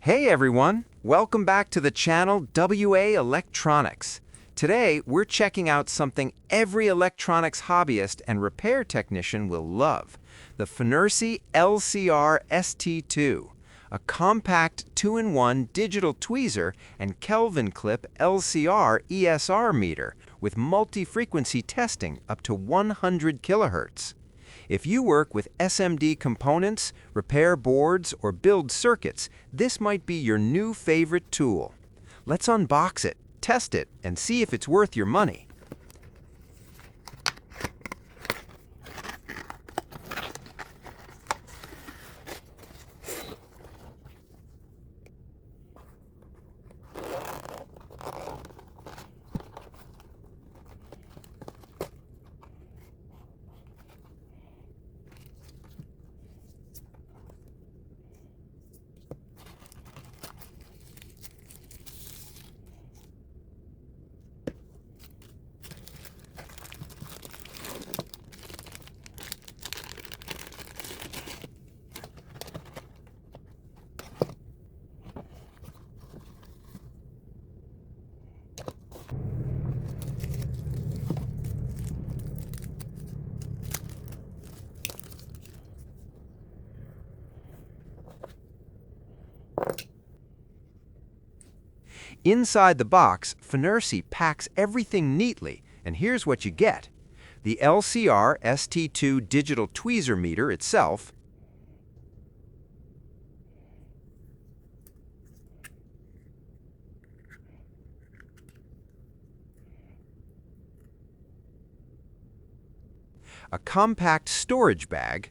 Hey everyone, welcome back to the channel WA Electronics. Today we're checking out something every electronics hobbyist and repair technician will love, the FNIRSI LCR-ST2, a compact 2-in-1 digital tweezer and Kelvin clip LCR ESR meter with multi-frequency testing up to 100 kilohertz. If you work with SMD components, repair boards, or build circuits, this might be your new favorite tool. Let's unbox it, test it, and see if it's worth your money. Inside the box, FNIRSI packs everything neatly, and here's what you get. The LCR-ST2 digital tweezer meter itself, a compact storage bag,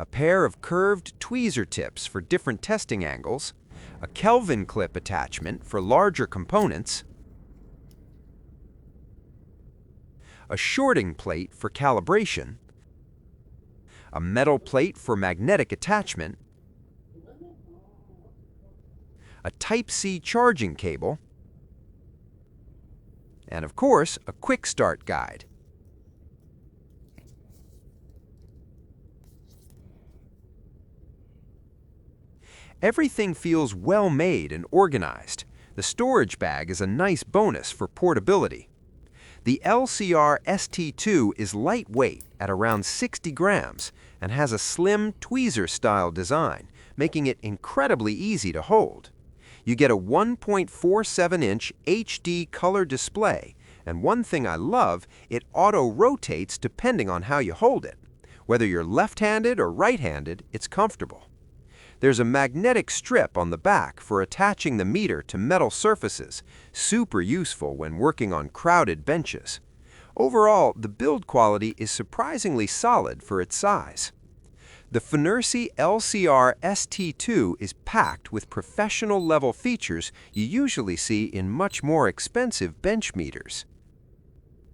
a pair of curved tweezer tips for different testing angles, a Kelvin clip attachment for larger components, a shorting plate for calibration, a metal plate for magnetic attachment, a Type-C charging cable, and of course, a quick start guide. Everything feels well made and organized. The storage bag is a nice bonus for portability. The LCR-ST2 is lightweight at around 60 grams and has a slim tweezer-style design, making it incredibly easy to hold. You get a 1.47-inch HD color display, and one thing I love, it auto-rotates depending on how you hold it. Whether you're left-handed or right-handed, it's comfortable. There's a magnetic strip on the back for attaching the meter to metal surfaces, super useful when working on crowded benches. Overall, the build quality is surprisingly solid for its size. The FNIRSI LCR-ST2 is packed with professional-level features you usually see in much more expensive bench meters.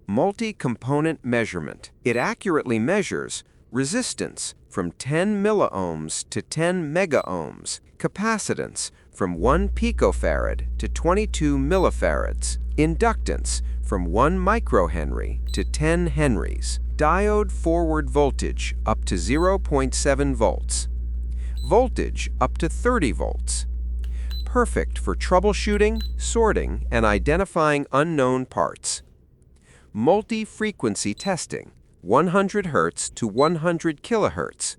Multi-component measurement. It accurately measures resistance from 10 milliohms to 10 megaohms, capacitance from 1 picofarad to 22 millifarads, inductance from 1 microhenry to 10 henries, diode forward voltage up to 0.7 volts, voltage up to 30 volts. Perfect for troubleshooting, sorting, and identifying unknown parts. Multi-frequency testing, 100 Hz to 100 kHz.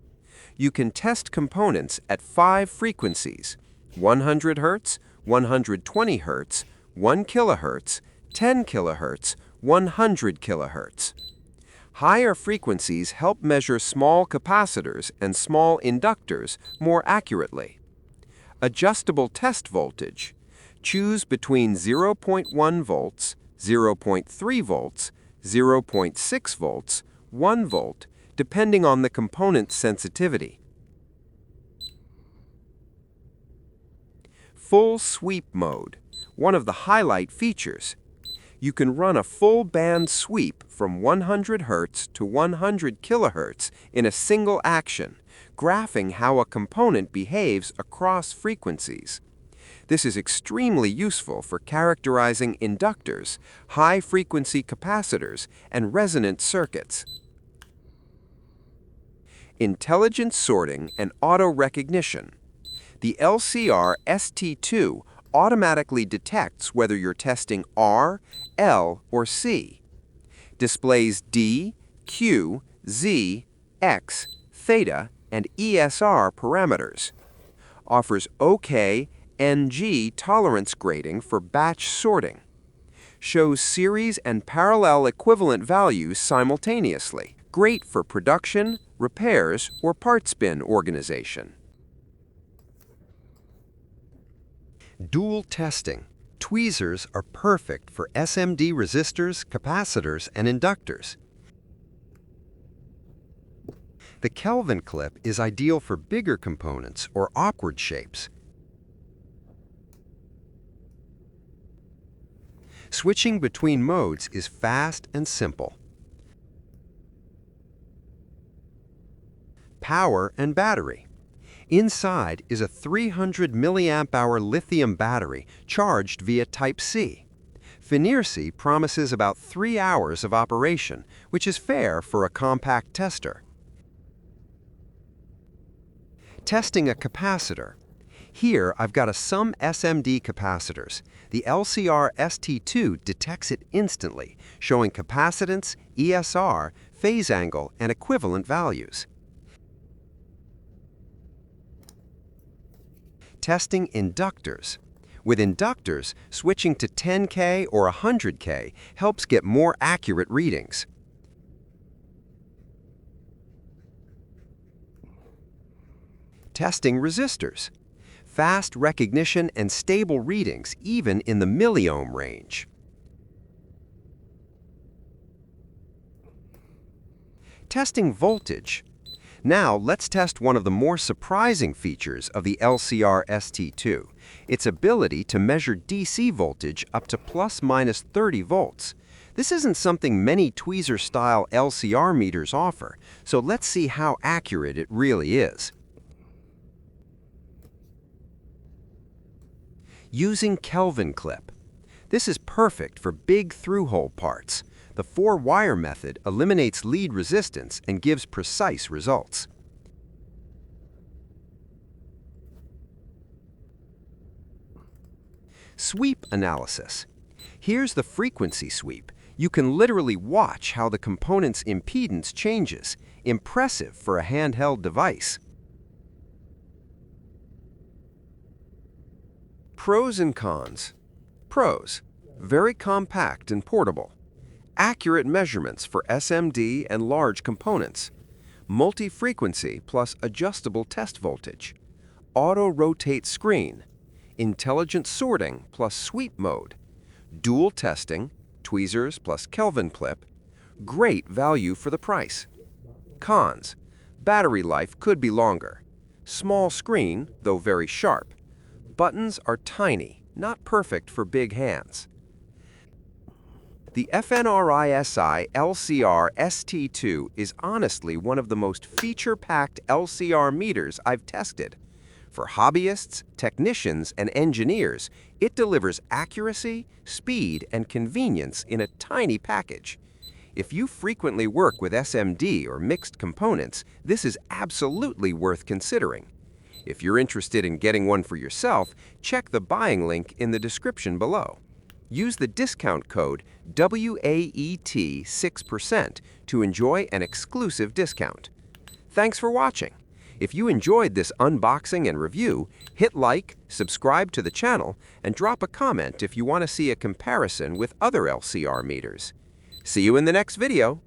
You can test components at 5 frequencies, 100 Hz, 120 Hz, 1 kHz, 10 kHz, 100 kHz. Higher frequencies help measure small capacitors and small inductors more accurately. Adjustable test voltage. Choose between 0.1 volts, 0.3 volts, 0.6 volts, 1 volt, depending on the component's sensitivity. Full sweep mode, one of the highlight features. You can run a full band sweep from 100 Hz to 100 kHz in a single action, graphing how a component behaves across frequencies. This is extremely useful for characterizing inductors, high-frequency capacitors, and resonant circuits. intelligent sorting and auto recognition. The LCR-ST2 automatically detects whether you're testing R, L, or C. Displays D, Q, Z, X, theta, and ESR parameters. Offers OK, NG tolerance grading for batch sorting. Shows series and parallel equivalent values simultaneously. Great for production, repairs, or parts bin organization. Dual testing. Tweezers are perfect for SMD resistors, capacitors, and inductors. The Kelvin clip is ideal for bigger components or awkward shapes. Switching between modes is fast and simple. Power and battery. Inside is a 300 mAh lithium battery charged via Type-C. FNIRSI promises about 3 hours of operation, which is fair for a compact tester. Testing a capacitor. Here I've got some SMD capacitors. The LCR-ST2 detects it instantly, showing capacitance, ESR, phase angle, and equivalent values. Testing inductors. With inductors, switching to 10K or 100K helps get more accurate readings. Testing resistors. Fast recognition and stable readings even in the milliohm range. Testing voltage. Now let's test one of the more surprising features of the LCR-ST2, its ability to measure DC voltage up to plus minus 30 volts. This isn't something many Tweezer-style LCR meters offer, so let's see how accurate it really is. Using Kelvin clip. This is perfect for big through-hole parts. The 4-wire method eliminates lead resistance and gives precise results. Sweep analysis. Here's the frequency sweep. You can literally watch how the component's impedance changes. Impressive for a handheld device. Pros and cons. Pros: very compact and portable. Accurate measurements for SMD and large components. Multi-frequency plus adjustable test voltage. Auto-rotate screen. Intelligent sorting plus sweep mode. Dual testing, tweezers plus Kelvin clip. Great value for the price. Cons: battery life could be longer. Small screen, though very sharp. Buttons are tiny, not perfect for big hands. The FNIRSI LCR-ST2 is honestly one of the most feature-packed LCR meters I've tested. For hobbyists, technicians, and engineers, it delivers accuracy, speed, and convenience in a tiny package. If you frequently work with SMD or mixed components, this is absolutely worth considering. If you're interested in getting one for yourself, check the buying link in the description below. Use the discount code WAET 6% to enjoy an exclusive discount. Thanks for watching. If you enjoyed this unboxing and review, hit like, subscribe to the channel, and drop a comment if you want to see a comparison with other LCR meters. See you in the next video.